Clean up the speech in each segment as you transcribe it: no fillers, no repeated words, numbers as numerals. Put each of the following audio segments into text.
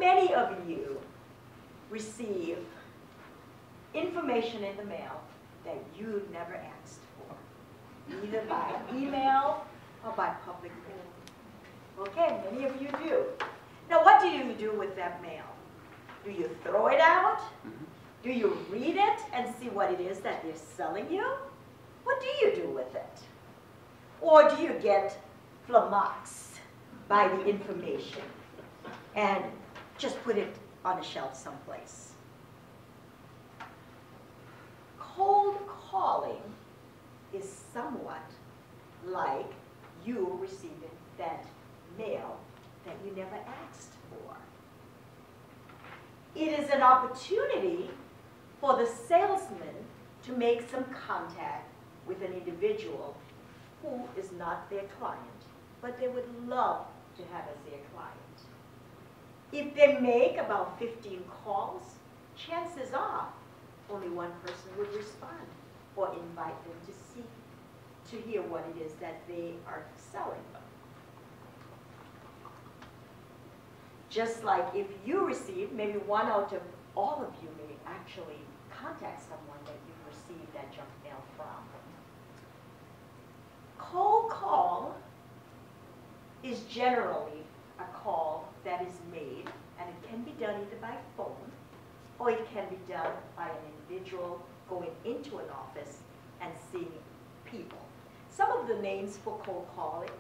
many of you receive information in the mail that you never asked for, either by email or by public mail? Okay, many of you do. Now, what do you do with that mail? Do you throw it out? Do you read it and see what it is that they're selling you? What do you do with it? Or do you get flummoxed by the information and just put it on a shelf someplace? Cold calling is somewhat like you receiving that mail that you never asked for. It is an opportunity for the salesman to make some contact with an individual who is not their client, but they would love to have as their client. If they make about 15 calls, chances are only one person would respond or invite them to hear what it is that they are selling. Just like if you receive, maybe one out of all of you may actually contact someone that you've received that junk mail from. Cold call is generally a call that is made, and it can be done either by phone or it can be done by an individual going into an office and seeing people. Some of the names for cold calling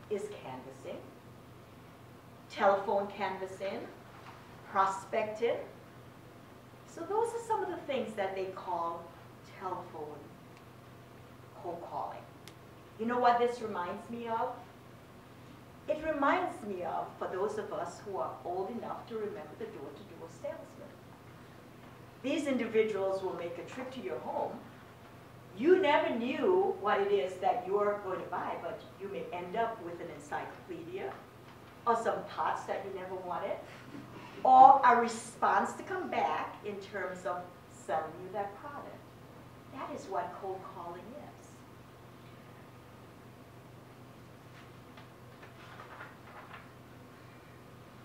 is canvassing, telephone canvassing, prospecting. So those are some of the things that they call telephone cold calling. You know what this reminds me of? It reminds me of, for those of us who are old enough to remember the door-to-door salesman. These individuals will make a trip to your home. You never knew what it is that you're going to buy, but you may end up with an encyclopedia or some pots that you never wanted, or a response to come back in terms of selling you that product. That is what cold calling is.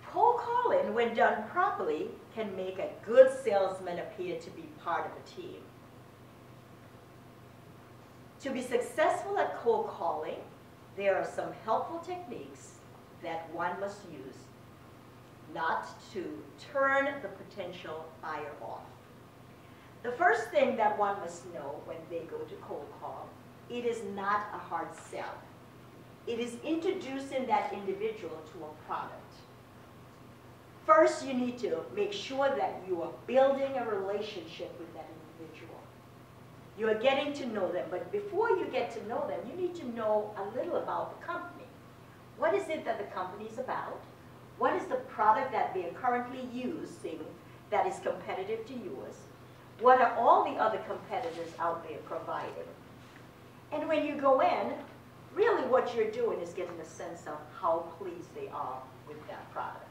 Cold calling, when done properly, can make a good salesman appear to be part of a team. To be successful at cold calling, there are some helpful techniques that one must use not to turn the potential buyer off. The first thing that one must know when they go to cold call, it is not a hard sell. It is introducing that individual to a product. First, you need to make sure that you are building a relationship with that individual. You are getting to know them, but before you get to know them, you need to know a little about the company. What is it that the company is about? What is the product that they are currently using that is competitive to yours? What are all the other competitors out there providing? And when you go in, really what you're doing is getting a sense of how pleased they are with that product.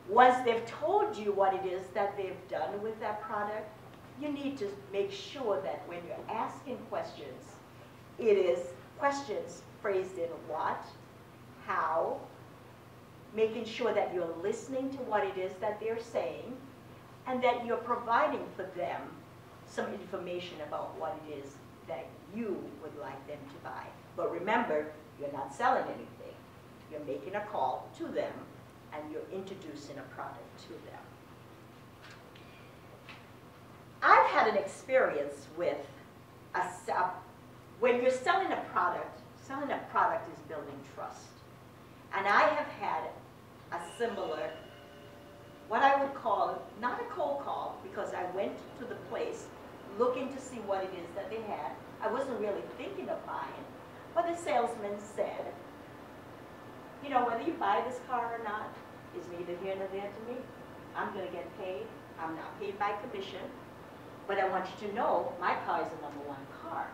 Once they've told you what it is that they've done with that product, you need to make sure that when you're asking questions, it is questions phrased in what, how, making sure that you're listening to what it is that they're saying, and that you're providing for them some information about what it is that you would like them to buy. But remember, you're not selling anything. You're making a call to them, and you're introducing a product to them. I've had an experience with when you're selling a product is building trust. And I have had a similar, what I would call, not a cold call, because I went to the place looking to see what it is that they had. I wasn't really thinking of buying, but the salesman said, you know, whether you buy this car or not is neither here nor there to me. I'm going to get paid. I'm not paid by commission. But I want you to know my car is the #1 car.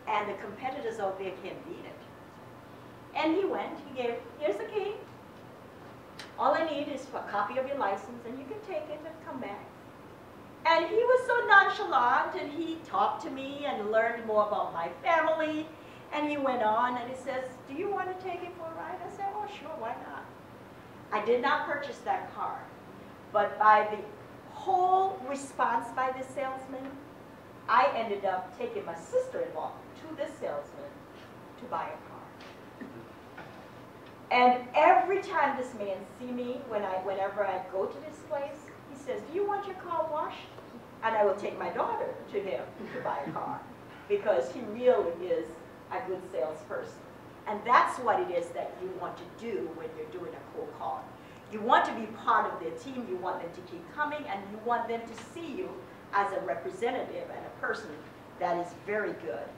And the competitors out there can't beat it. And he went, he gave, here's the key. All I need is a copy of your license, and you can take it and come back. And he was so nonchalant, and he talked to me and learned more about my family. And he went on, and he says, do you want to take it for a ride? I said, oh, sure, why not? I did not purchase that car, but by the whole response by the salesman, I ended up taking my sister-in-law to this salesman to buy a car. And every time this man see me, whenever I go to this place, he says, "Do you want your car washed?" And I will take my daughter to him to buy a car, because he really is a good salesperson. And that's what it is that you want to do when you're doing a cold call. You want to be part of their team, you want them to keep coming, and you want them to see you as a representative and a person that is very good.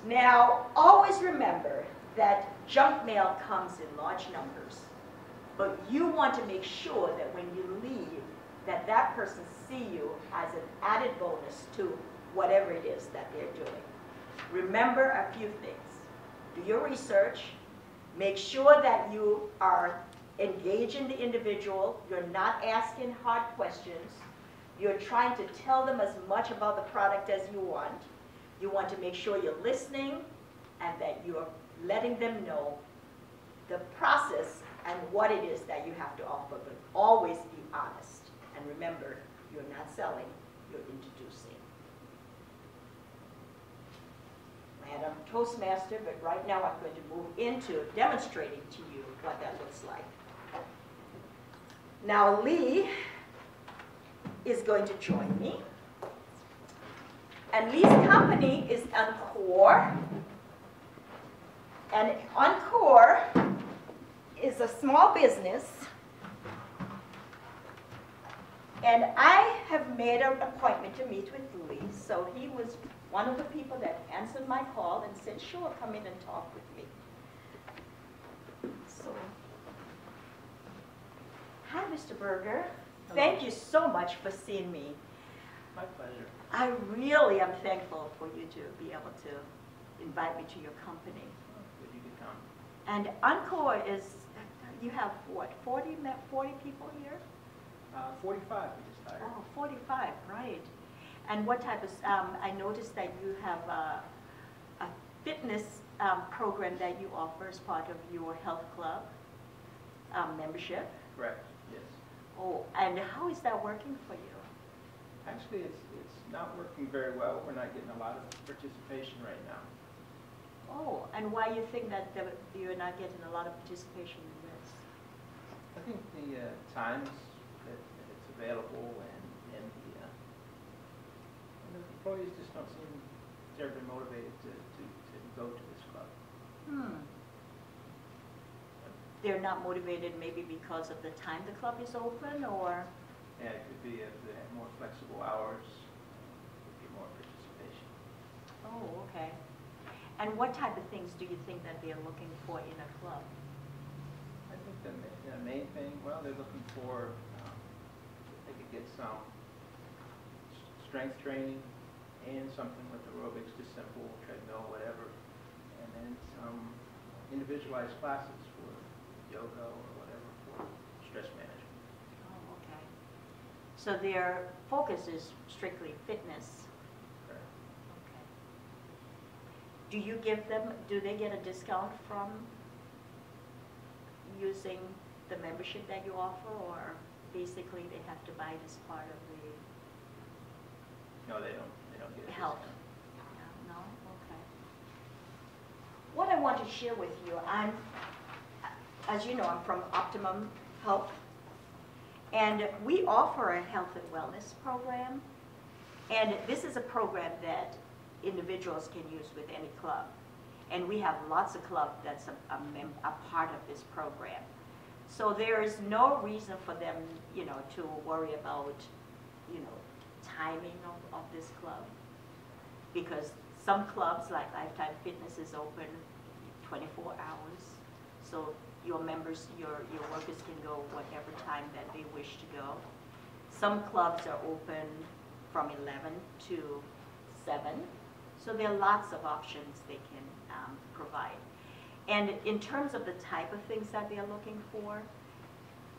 Now, always remember that junk mail comes in large numbers, but you want to make sure that when you leave, that that person see you as an added bonus to whatever it is that they're doing. Remember a few things. Do your research. Make sure that you are engaging the individual. You're not asking hard questions. You're trying to tell them as much about the product as you want. You want to make sure you're listening and that you're letting them know the process and what it is that you have to offer, but always be honest. And remember, you're not selling, you're introducing. And I'm Toastmaster, but right now I'm going to move into demonstrating to you what that looks like. Now Lee is going to join me. And Lee's company is Encore. And Encore is a small business. And I have made an appointment to meet with Lee. So he was one of the people that answered my call and said, "Sure, come in and talk with me." So, hi, Mr. Berger. Hello. Thank you so much for seeing me. My pleasure. I really am thankful for you to be able to invite me to your company. Oh, good you could come. And Encore is, you have what, 40 people here? 45 we just hired. Oh, 45, right. And what type of, I noticed that you have a fitness program that you offer as part of your health club membership. Correct, yes. Oh, and how is that working for you? Actually, it's not working very well. We're not getting a lot of participation right now. Oh, and why you think that you're not getting a lot of participation in this? I think the times that it's available and the employees just don't seem terribly motivated to go to this club. They're not motivated maybe because of the time the club is open, or? Yeah, it could be if they have more flexible hours, would be more participation. Oh, okay. And what type of things do you think that they're looking for in a club? I think the main thing, well, they're looking for, if they could get some strength training and something with aerobics, just simple, treadmill, whatever, and then some individualized classes for yoga or whatever for stress management. Oh, okay. So their focus is strictly fitness. Correct. Okay. Do you give them, do they get a discount from using the membership that you offer, or basically they have to buy it as part of the No, they don't get a health? discount. No? Okay. What I want to share with you, as you know, I'm from Optimum Health, and we offer a health and wellness program, and this is a program that individuals can use with any club, and we have lots of clubs that's a part of this program. So there is no reason for them, to worry about, timing of this club, because some clubs like Lifetime Fitness is open 24 hours. So your members, your workers can go whatever time that they wish to go. Some clubs are open from 11 to 7. So there are lots of options they can provide. And in terms of the type of things that they're looking for,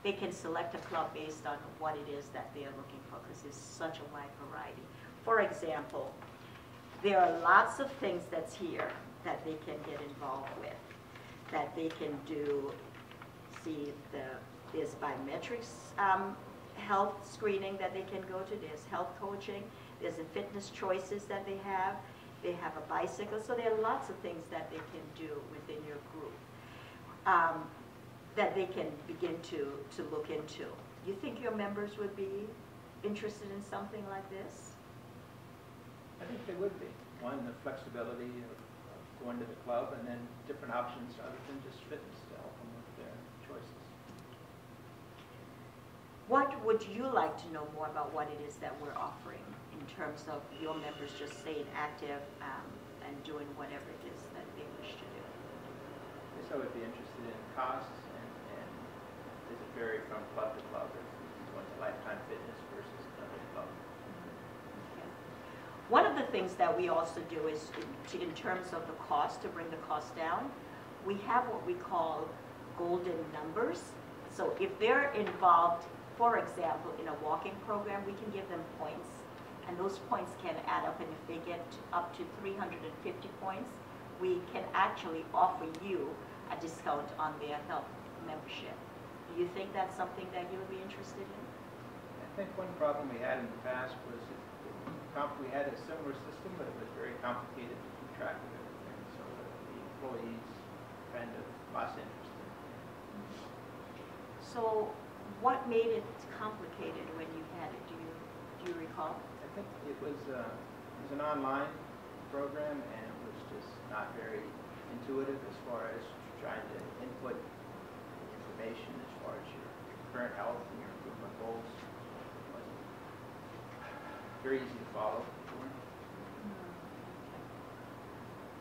they can select a club based on what it is that they're looking for, because there's such a wide variety. For example, there are lots of things that's here that they can get involved with, that they can do see there's biometrics health screening that they can go to. There's health coaching. There's the fitness choices that they have. They have a bicycle. So there are lots of things that they can do within your group that they can begin to look into. You think your members would be interested in something like this? I think they would be. One, the flexibility of going to the club, and then different options other than just fitness to help them with their choices. What would you like to know more about what it is that we're offering in terms of your members just staying active and doing whatever it is that they wish to do? I guess I would be interested in costs and does it vary from club to club? Is one to Lifetime Fitness versus another club? Okay. One of the things that we also do is in terms of the cost, to bring the cost down, we have what we call golden numbers. So if they're involved, for example, in a walking program, we can give them points, and those points can add up, and if they get up to 350 points, we can actually offer you a discount on their health membership. Do you think that's something that you would be interested in? I think one problem we had in the past was we had a similar system, but it was very complicated to keep track of everything, so the employees kind of lost interest in it. So what made it complicated when you had it? Do you recall? I think it was an online program, and it was just not very intuitive as far as trying to input information as far as your current health and your improvement goals. It wasn't very easy to follow.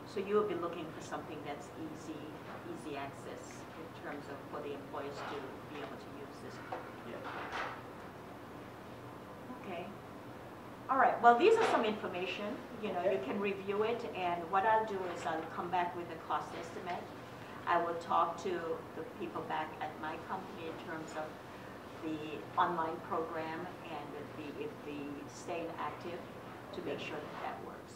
So you will be looking for something that's easy access in terms of for the employees to be able to use this. Yeah. Okay. All right. Well, these are some information. You know, you can review it, and what I'll do is I'll come back with a cost estimate. I will talk to the people back at my company in terms of the online program and the staying active to make sure that works.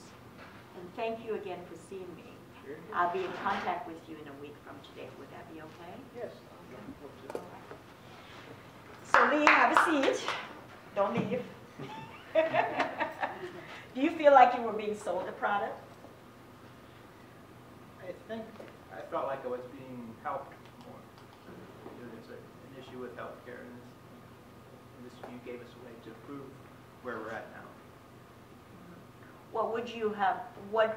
And thank you again for seeing me. Sure. I'll be in contact with you in a week from today. Would that be okay? Yes. So Lee, have a seat. Don't leave. Do you feel like you were being sold a product? I think I felt like I was being helped more. There's an issue with healthcare, and you gave us a way to prove where we're at now. What would you have? What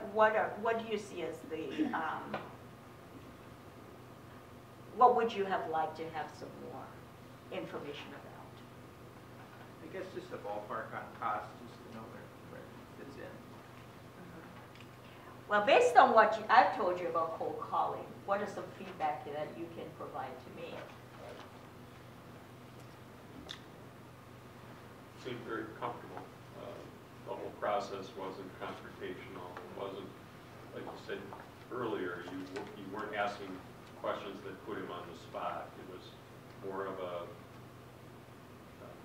do you see as the? What would you have liked to have some more information about? I guess just a ballpark on cost, just to know where it fits in. Well, based on what I've told you about cold calling, what is some feedback that you can provide to me? Seemed very comfortable. The whole process wasn't confrontational. It wasn't, like you said earlier, you weren't asking questions that put him on the spot. It was more of a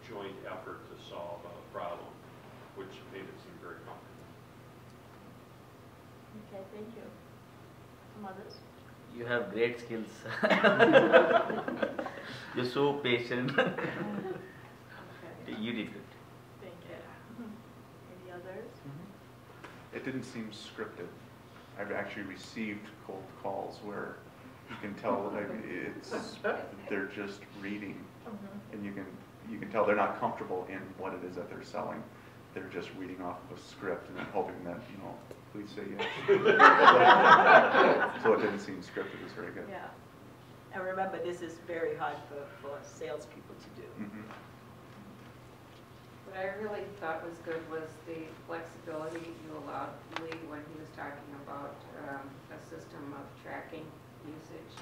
joint effort to solve a problem, which made it seem very comfortable. Okay, thank you. Some others? You have great skills. You're so patient. Okay. You did good. Thank you. Any others? It didn't seem scripted. I've actually received cold calls where you can tell like they're just reading, and you can tell they're not comfortable in what it is that they're selling. They're just reading off of a script and then hoping that, please say yes. So it didn't seem scripted. It was very good. Yeah. And remember, this is very hard for salespeople to do. What I really thought was good was the flexibility you allowed Lee when he was talking about a system of tracking usage.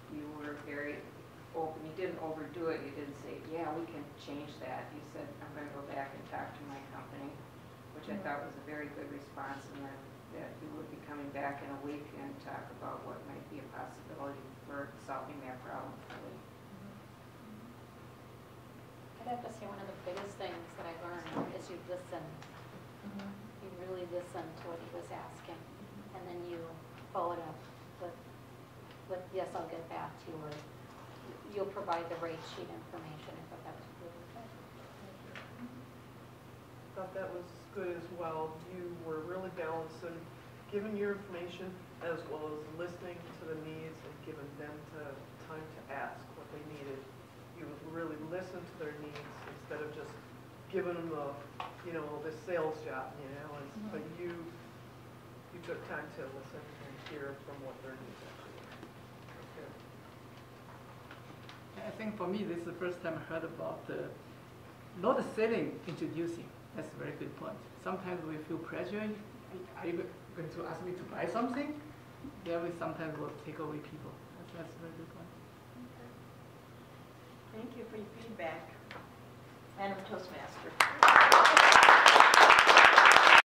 You were very open. You didn't overdo it. You didn't say, yeah, we can change that. You said, I'm going to go back and talk to my company, which I thought was a very good response, and that you would be coming back in a week and talk about what might be a possibility for solving that problem for Lee. I'd have to say one of the biggest things that I learned is you listen. You really listen to what he was asking, and then you follow it up with yes, I'll get back to you, or you'll provide the rate sheet information. I thought that was really good. Thought that was good as well. You were really balancing, giving your information as well as listening to the needs and giving them time to ask what they needed. You would really listen to their needs instead of just giving them this sales job, but you took time to listen and hear from what their needs actually were. Okay. I think for me, this is the first time I heard about not selling, introducing. That's a very good point. Sometimes we feel pressure. Are you going to ask me to buy something? There we sometimes will take away people. That's a very good point. Thank you for your feedback. Madam Toastmaster.